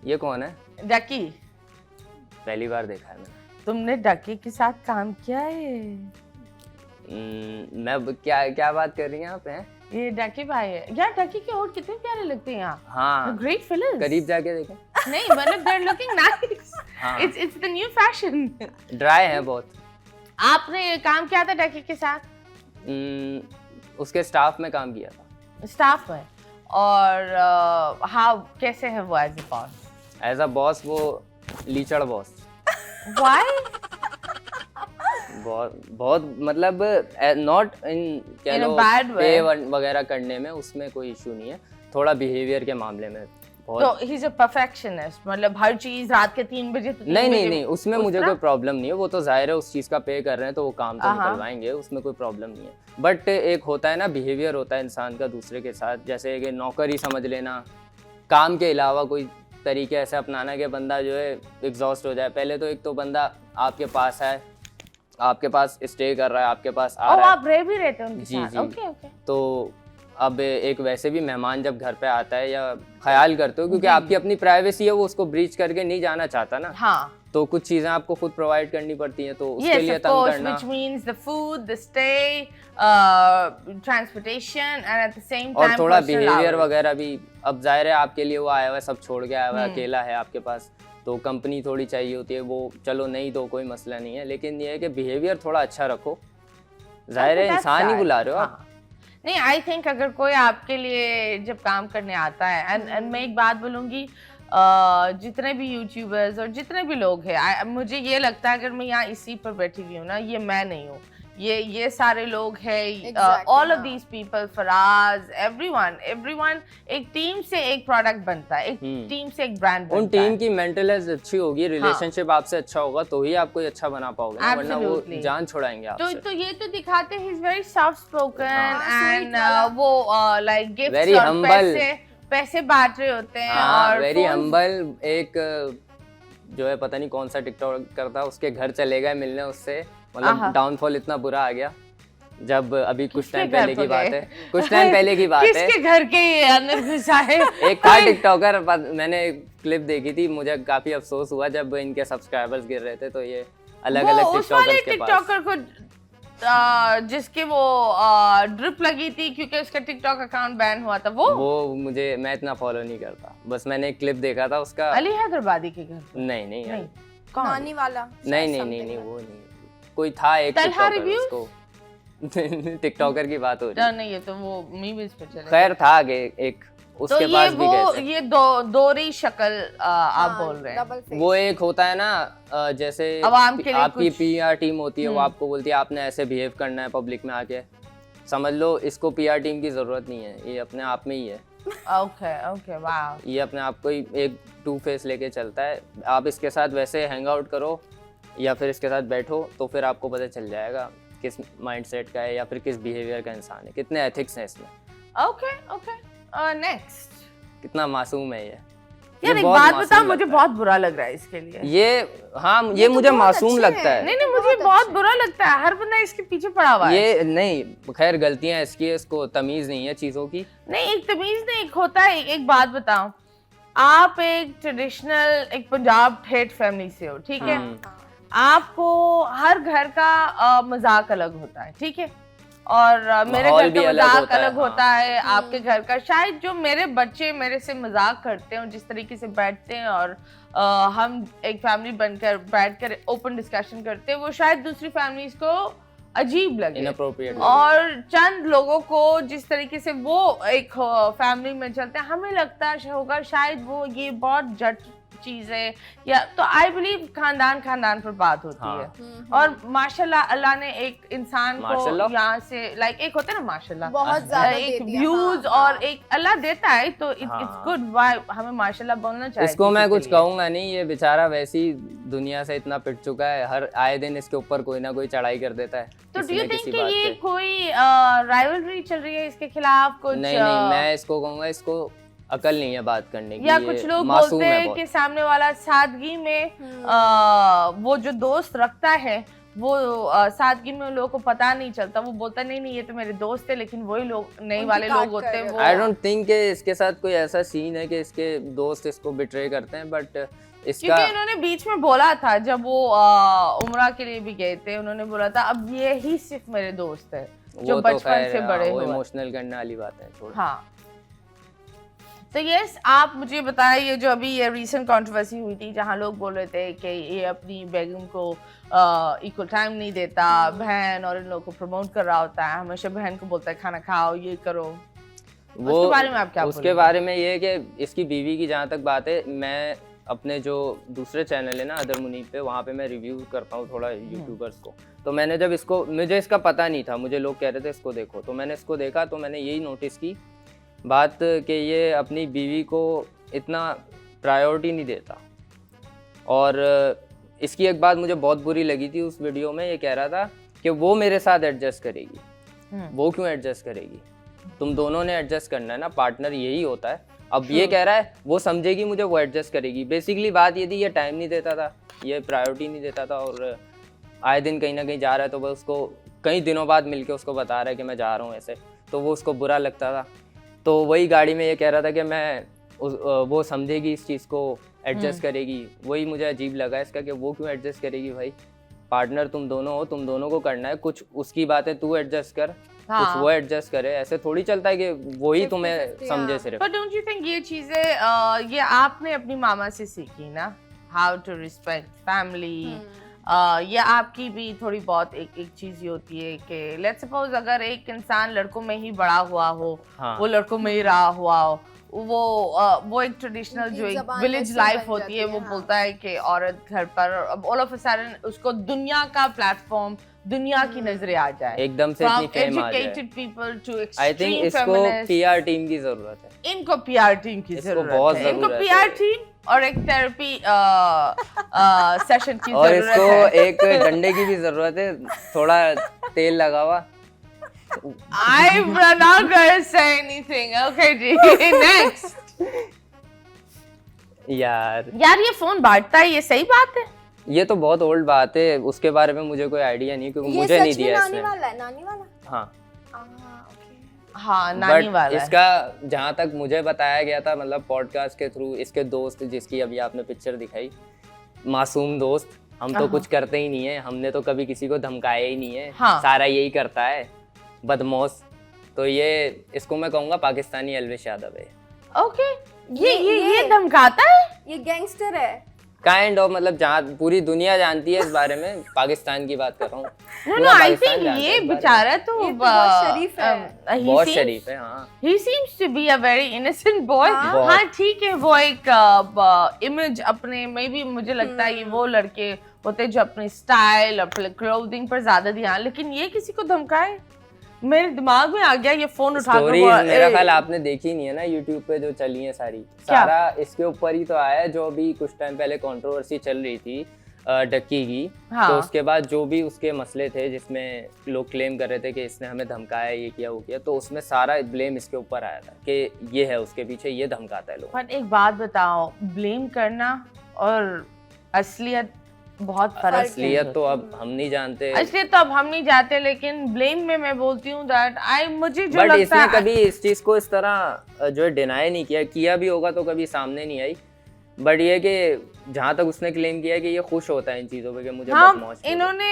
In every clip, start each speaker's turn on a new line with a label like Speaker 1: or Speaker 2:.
Speaker 1: ये कौन है?
Speaker 2: डकी।
Speaker 1: पहली बार देखा है मैंने।
Speaker 2: तुमने डकी के साथ काम किया है?
Speaker 1: क्या बात कर रही हैं आप? हैं
Speaker 2: ये डकी भाई है यार। डकी के होठ कितने प्यारे लगते हैं यहाँ।
Speaker 1: हाँ,
Speaker 2: ग्रेट फिलर्स।
Speaker 1: करीब जाके देखें।
Speaker 2: नहीं मतलब they're looking nice.
Speaker 1: हाँ।
Speaker 2: It's the new fashion.
Speaker 1: Dry है बहुत।
Speaker 2: आपने काम किया था डकी के साथ?
Speaker 1: उसके स्टाफ में काम किया था।
Speaker 2: स्टाफ में। और हाउ कैसे है वो as a boss?
Speaker 1: As a boss वो लीचड़ बॉस।
Speaker 2: Why?
Speaker 1: बहुत मतलब not in
Speaker 2: In a bad way.
Speaker 1: पे वगैरह करने में उसमें कोई इशू नहीं है, थोड़ा बिहेवियर के मामले में बहुत।
Speaker 2: तो he's a perfectionist, मतलब हर चीज रात के 3 बजे तो 3
Speaker 1: नहीं
Speaker 2: बजे
Speaker 1: नहीं उसमें मुझे कोई प्रॉब्लम नहीं है। वो तो जाहिर है उस चीज़ का पे कर रहे हैं तो वो काम तो निकलवाएंगे, उसमें कोई प्रॉब्लम नहीं है। बट एक होता है ना बिहेवियर होता है इंसान का दूसरे के साथ, जैसे कि नौकर ही समझ लेना, काम के अलावा कोई तरीके ऐसे अपनाना कि बंदा जो है एग्जॉस्ट हो जाए। पहले तो एक तो बंदा आपके पास है, आपके पास स्टे कर रहा है, आपके पास आ रहा है।
Speaker 2: आप रह भी रहते हैं उनके साथ?
Speaker 1: जी।
Speaker 2: Okay okay.
Speaker 1: तो अब एक वैसे भी मेहमान जब घर पे आता है या ख्याल करते हो, क्योंकि आपकी अपनी प्राइवेसी है, वो उसको ब्रीच करके नहीं जाना चाहता ना।
Speaker 2: हाँ।
Speaker 1: तो कुछ चीजें आपको खुद प्रोवाइड करनी पड़ती हैं, तो उसके
Speaker 2: Yes,
Speaker 1: लिए
Speaker 2: of
Speaker 1: तंग
Speaker 2: course,
Speaker 1: करना।
Speaker 2: which means the food, the stay, transportation, and at the same time
Speaker 1: और थोड़ा
Speaker 2: personal
Speaker 1: बिहेवियर
Speaker 2: hours.
Speaker 1: वगैरह भी। अब जाहिर है आपके लिए वो आया हुआ है, सब छोड़ के आया हुआ है, अकेला है आपके पास, तो कंपनी थोड़ी चाहिए होती है। वो चलो नहीं तो कोई मसला नहीं है, लेकिन ये है कि बिहेवियर थोड़ा अच्छा रखो। जाहिर है इंसान ही बुला रहे हो आप।
Speaker 2: नहीं, आई थिंक अगर कोई आपके लिए जब काम करने आता है, एंड मैं एक बात बोलूँगी, जितने भी यूट्यूबर्स और जितने भी लोग हैं, मुझे ये लगता है अगर मैं यहाँ इसी पर बैठी हुई हूँ ना, ये मैं नहीं हूँ, ये सारे लोग हैं, all of these people, Faraz, everyone एक टीम से एक प्रोडक्ट बनता है, एक टीम से एक ब्रांड बनता है।
Speaker 1: उन टीम की मेंटल हेल्थ अच्छी होगी, रिलेशनशिप आपसे अच्छा होगा तो ही आप कोई अच्छा बना पाओगे ना, वरना वो जान छोड़ाएंगे आपसे।
Speaker 2: तो ये तो दिखाते हैं, he is very soft spoken and वो लाइक गिफ्ट्स
Speaker 1: वेरी
Speaker 2: और
Speaker 1: हम्बल,
Speaker 2: पैसे बांट रहे होते हैं। और
Speaker 1: वेरी हम्बल। एक जो है पता नहीं कौन सा टिकटॉक करता, उसके घर चले गए मिलने उससे, मतलब डाउनफॉल इतना बुरा आ गया। जब अभी कुछ टाइम पहले की बात है,
Speaker 2: किसके घर के अंदर घुसा है?
Speaker 1: एक था टिकटॉकर, मैंने एक क्लिप देखी थी, मुझे काफी अफसोस हुआ जब इनके सब्सक्राइबर्स गिर रहे थे, तो ये अलग अलग टिकटॉकर्स के पास,
Speaker 2: टिकटॉकर को जिसके वो ड्रिप लगी थी क्योंकि उसका टिकटॉक अकाउंट बैन हुआ था, वो
Speaker 1: मैं इतना फॉलो नहीं करता, बस मैंने एक क्लिप देखा था उसका।
Speaker 2: अली हैदराबादी के घर?
Speaker 1: नहीं
Speaker 3: नानी वाला?
Speaker 1: नहीं वो नहीं, कोई था एक टिकटॉकर की बात हो रही है।
Speaker 2: नहीं, ये तो वो मीम्स पे चले।
Speaker 1: खैर था एक उसके
Speaker 2: तो
Speaker 1: पास भी गए थे।
Speaker 2: ये दोहरी शक्ल आप बोल रहे हैं।
Speaker 1: वो एक होता है ना, जैसे आपकी पीआर टीम होती है, वो आपको बोलती है आपने ऐसे बिहेव करना है पब्लिक में आके, समझ लो इसको पीआर टीम की जरूरत नहीं है, ये अपने आप में ही है।
Speaker 2: Okay wow.
Speaker 1: ये अपने आप को ही एक टू फेस लेके चलता है। आप इसके साथ वैसे हैंग आउट करो या फिर इसके साथ बैठो तो फिर आपको पता चल जाएगा किस माइंडसेट का है या फिर किस बिहेवियर का इंसान है, कितने एथिक्स हैं इसमें।
Speaker 2: Okay next.
Speaker 1: कितना मासूम है ये।
Speaker 2: यार एक बात बताओ, मुझे बहुत बुरा लग रहा है इसके लिए।
Speaker 1: ये मुझे मासूम लगता है।
Speaker 2: नहीं मुझे बहुत बुरा लगता है, हर बंदा इसके पीछे पड़ा हुआ है।
Speaker 1: ये नहीं, खैर गलतियां इसकी, इसको तमीज नहीं है चीजों की।
Speaker 2: नहीं, एक तमीज नहीं, एक होता है। एक बात बताओ, आप एक ट्रेडिशनल एक पंजाब ठेठ फैमिली से हो, ठीक है? आपको हर घर का मजाक अलग होता है, ठीक है? और मेरे घर का मजाक अलग होता है, आपके घर का। शायद जो मेरे बच्चे मेरे से मजाक करते हैं, जिस तरीके से बैठते हैं और हम एक फैमिली बनकर बैठकर ओपन डिस्कशन करते हैं, वो शायद दूसरी फैमिलीज को अजीब लगे, और चंद लोगों को जिस तरीके से वो एक फैमिली में चलते हैं, हमें लगता होगा शायद वो ये बहुत जट चीज है, या तो आई बिलीव खानदान पर बात होती है। और माशाल्लाह अल्लाह ने एक इंसान को यहाँ से लाइक एक होता है ना माशाल्लाह,
Speaker 3: बहुत ज्यादा
Speaker 2: एक व्यूज और एक अल्लाह देता है, तो इट्स गुड। हमें माशाल्लाह बोलना चाहिए।
Speaker 1: इसको मैं कुछ कहूंगा नहीं, ये बेचारा वैसी दुनिया से इतना पिट चुका है, हर आए दिन इसके ऊपर कोई ना कोई चढ़ाई कर देता है।
Speaker 2: तो डू यू थिंक कि ये कोई राइवलरी चल रही है इसके खिलाफ कुछ?
Speaker 1: नहीं मैं इसको कहूंगा, इसको अकल नहीं है बात करने की।
Speaker 2: या कुछ लोग बोलते हैं कि सामने वाला सादगी में वो जो दोस्त रखता है वो सादगी में लोगों को पता नहीं चलता, वो बोलता नहीं ये तो मेरे दोस्त है, लेकिन वही लोग नए वाले लोग होते हैं वो।
Speaker 1: आई डोंट थिंक कि इसके साथ कोई ऐसा सीन है कि इसके दोस्त इसको बिट्रे करते हैं, बट इसका
Speaker 2: क्योंकि इन्होंने बीच में बोला था जब वो उम्रा के लिए भी गए थे, उन्होंने बोला था अब ये ही सिर्फ मेरे दोस्त है जो बचपन से बड़े हुए।
Speaker 1: इमोशनल करने वाली बात है थोड़ा।
Speaker 2: हाँ, तो यस, आप मुझे बताएं, ये जो अभी ये रीसेंट कंट्रोवर्सी हुई थी जहाँ लोग बोल रहे थे कि ये अपनी बेगम को इक्वल टाइम नहीं देता, बहन और इन लोगों को प्रमोट कर रहा होता है, हमेशा बहन को बोलता है खाना खाओ, ये करो।
Speaker 1: वो
Speaker 2: उसके बारे में आप क्या
Speaker 1: उसके बारे में ये है कि इसकी बीवी की जहाँ तक बात है, मैं अपने जो दूसरे चैनल है ना अदर मुनीब पे, वहाँ पे मैं रिव्यू करता हूँ थोड़ा यूट्यूबर्स को। तो मैंने जब इसको, मुझे इसका पता नहीं था, मुझे लोग कह रहे थे इसको देखो, तो मैंने इसको देखा तो मैंने यही नोटिस की बात कि ये अपनी बीवी को इतना प्रायोरिटी नहीं देता। और इसकी एक बात मुझे बहुत बुरी लगी थी उस वीडियो में, ये कह रहा था कि वो मेरे साथ एडजस्ट करेगी। वो क्यों एडजस्ट करेगी? तुम दोनों ने एडजस्ट करना है ना, पार्टनर यही होता है। अब ये कह रहा है वो समझेगी मुझे, वो एडजस्ट करेगी। बेसिकली बात ये थी, ये टाइम नहीं देता था, ये प्रायोरिटी नहीं देता था, और आए दिन कहीं ना कहीं जा रहा है तो वो उसको कई दिनों बाद मिलके उसको बता रहा है कि मैं जा रहा हूँ ऐसे, तो वो उसको बुरा लगता था। तो वही गाड़ी में ये कह रहा था कि वो समझेगी इस चीज़ को, एडजस्ट करेगी। वही मुझे अजीब लगा इसका कि वो क्यों एडजस्ट करेगी? भाई पार्टनर तुम दोनों हो, तुम दोनों को करना है, कुछ उसकी बातें तू एडजस्ट कर, कुछ वो एडजस्ट करे। ऐसे थोड़ी चलता है कि वही तुम्हें समझे सिर्फ।
Speaker 2: बट डोंट यू थिंक ये चीजें ये आपने अपनी मामा से सीखी ना, हाउ टू रिस्पेक्ट फैमिली? ये आपकी भी थोड़ी बहुत एक चीज ये होती है कि लेट्स सपोज अगर एक इंसान लड़कों में ही बड़ा हुआ हो,
Speaker 1: हाँ।
Speaker 2: वो लड़कों में ही रहा हुआ हो, वो एक ट्रेडिशनल जो एक विलेज लाइफ होती है, वो बोलता है कि औरत घर पर, अब ऑल ऑफ अ सडन उसको दुनिया का प्लेटफॉर्म, दुनिया की नजरें आ जाए,
Speaker 1: एकदम से इतनी फेम आ जाए।
Speaker 2: Educated people too
Speaker 1: I think
Speaker 2: extreme
Speaker 1: इसको
Speaker 2: फेमिनिस्ट।
Speaker 1: पीआर टीम की जरूरत है।
Speaker 2: इनको पीआर टीम की
Speaker 1: बहुत
Speaker 2: जरूरत है, इनको
Speaker 1: जरूरत
Speaker 2: पीआर
Speaker 1: है।
Speaker 2: टीम और एक थेरेपी सेशन की
Speaker 1: और
Speaker 2: जरूरत
Speaker 1: इसको
Speaker 2: है।
Speaker 1: एक डंडे की भी जरूरत है, थोड़ा तेल लगा हुआ।
Speaker 2: I'm not gonna say anything. Okay, ji. Next.
Speaker 1: यार
Speaker 2: ये फोन बांटता है, ये सही बात है?
Speaker 1: ये तो बहुत ओल्ड बात है, उसके बारे में मुझे कोई आइडिया नहीं, क्योंकि मुझे नहीं दिया इसने।
Speaker 3: नानी वाला?
Speaker 1: हाँ
Speaker 2: हाँ, नानी वाला है।
Speaker 1: इसका जहाँ तक मुझे बताया गया था, मतलब पॉडकास्ट के थ्रू, इसके दोस्त जिसकी अभी आपने पिक्चर दिखाई, मासूम दोस्त, हम तो कुछ करते ही नहीं है, हमने तो कभी किसी को धमकाया ही नहीं है।
Speaker 2: हाँ।
Speaker 1: सारा यही करता है, बदमौश। तो ये इसको मैं कहूँगा पाकिस्तानी एल्विश यादव है।
Speaker 2: ओके, ये धमकाता है?
Speaker 3: ये गैंगस्टर है
Speaker 1: काइंड ऑफ, मतलब जहाँ पूरी दुनिया जानती है इस बारे में, पाकिस्तान की बात कर रहा हूँ।
Speaker 2: No, I think ये बेचारा तो
Speaker 3: बहुत शरीफ है।
Speaker 1: बहुत शरीफ है। हाँ,
Speaker 2: He seems to be a very innocent boy. हाँ ठीक है, वो एक इमेज अपने में भी, मुझे लगता है ये वो लड़के होते हैं जो अपने स्टाइल, अपने क्लोथिंग पर ज्यादा ध्यान, लेकिन ये किसी को धमकाए, मेरे दिमाग में आ गया ये फोन उठा
Speaker 1: स्टोरीज मेरा ख्याल आपने देखी नहीं है ना यूट्यूब पे, जो चली है सारा इसके ऊपर ही तो आया है। जो अभी कुछ टाइम पहले कंट्रोवर्सी चल रही थी डक्की की,
Speaker 2: हाँ।
Speaker 1: तो उसके बाद जो भी उसके मसले थे जिसमें लोग क्लेम कर रहे थे कि इसने हमें धमकाया, ये किया, वो किया, तो उसमें सारा ब्लेम इसके ऊपर आया था कि ये है उसके पीछे, ये धमकाता है लोग।
Speaker 2: पर एक बात बताओ, ब्लेम करना और असलियत बहुत फर्क है।
Speaker 1: असलियत तो अब हम नहीं जानते,
Speaker 2: असलियत तो अब हम नहीं जानते, लेकिन ब्लेम में मैं बोलती हूँ दैट मुझे जो
Speaker 1: बट
Speaker 2: लगता
Speaker 1: इसने
Speaker 2: है,
Speaker 1: कभी इस चीज को इस तरह जो है डिनाई नहीं किया भी होगा तो कभी सामने नहीं आई। बट ये कि जहाँ तक उसने क्लेम किया कि ये खुश होता है इन चीजों पे कि मुझे बहुत मौज है।
Speaker 2: इन्होंने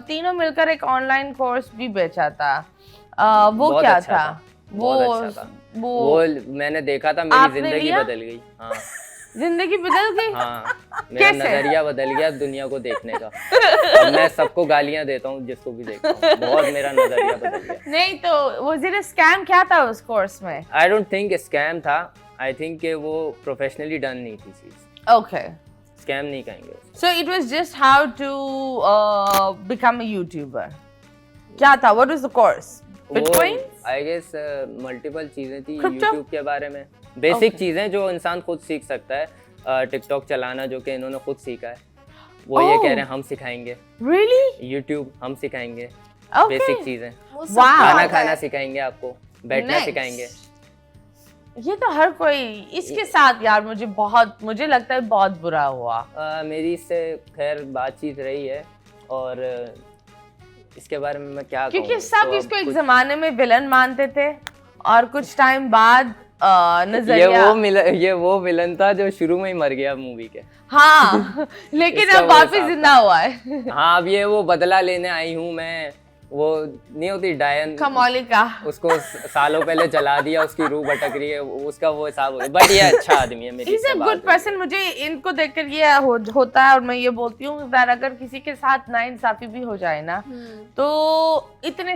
Speaker 2: तीनों मिलकर एक ऑनलाइन कोर्स भी बेचा था, वो
Speaker 1: बहुत
Speaker 2: क्या
Speaker 1: अच्छा
Speaker 2: था?
Speaker 1: बहुत अच्छा था। वो मैंने देखा था, मेरी
Speaker 2: आपने
Speaker 1: जिंदगी
Speaker 2: लिया?
Speaker 1: बदल गई। हाँ
Speaker 2: जिंदगी बदल गई?
Speaker 1: हाँ, मेरा
Speaker 2: कैसे?
Speaker 1: नजरिया बदल गया दुनिया को देखने का। अब मैं सबको गालियां देता हूँ जिसको भी देखता हूँ, बहुत मेरा नजरिया बदल गया।
Speaker 2: नहीं तो वो जरा स्कैम क्या था उस कोर्स में?
Speaker 1: आई डोंट थिंक स्कैम था, आई थिंक कि वो प्रोफेशनली डन नहीं थी चीज।
Speaker 2: ओके,
Speaker 1: स्कैम नहीं कहेंगे।
Speaker 2: So it was just how to become a YouTuber. क्या था? What was the course? Bitcoin?
Speaker 1: I guess multiple चीजें थी
Speaker 2: Crypto?
Speaker 1: यूट्यूब के बारे में, बेसिक चीजें जो इंसान खुद सीख सकता है। टिकटॉक चलाना जो कि इन्होंने खुद सीखा है, वो ये कह रहे हैं हम सिखाएंगे।
Speaker 2: रियली?
Speaker 1: यूट्यूब हम सिखाएंगे,
Speaker 2: ओके,
Speaker 1: बेसिक चीजें,
Speaker 2: वाह,
Speaker 1: खाना खाना सिखाएंगे आपको, बैठना
Speaker 2: Nice.
Speaker 1: सिखाएंगे।
Speaker 2: ये तो हर कोई इसके साथ यार, मुझे लगता है बहुत बुरा हुआ।
Speaker 1: मेरी इससे खैर बातचीत रही है, और इसके बारे में मैं क्या
Speaker 2: क्योंकि
Speaker 1: कहूँ,
Speaker 2: सब
Speaker 1: तो अब
Speaker 2: इसको एक
Speaker 1: कुछ-
Speaker 2: जमाने में विलन मानते थे और कुछ टाइम बाद
Speaker 1: ये
Speaker 2: नजरिया
Speaker 1: वो विलन था जो शुरू में ही मर गया मूवी के।
Speaker 2: हाँ लेकिन
Speaker 1: इसका
Speaker 2: अब
Speaker 1: वो
Speaker 2: वापस
Speaker 1: हिसाब
Speaker 2: जिंदा हुआ है
Speaker 1: हाँ, अब ये वो बदला लेने आई हूँ मैं, वो नहीं होती डायन,
Speaker 2: कमौलिका।
Speaker 1: उसको सालों पहले जला दिया, उसकी रूह भटक रही है, उसका वो हिसाब हो गया। बट ये अच्छा आदमी है, मेरी
Speaker 2: He's a
Speaker 1: इससे बात
Speaker 2: good
Speaker 1: हुई है।
Speaker 2: person। मुझे इनको देखकर ये होता है और मैं ये बोलती हूँ कि अगर किसी के साथ नाइंसाफी भी हो जाए ना, तो इतने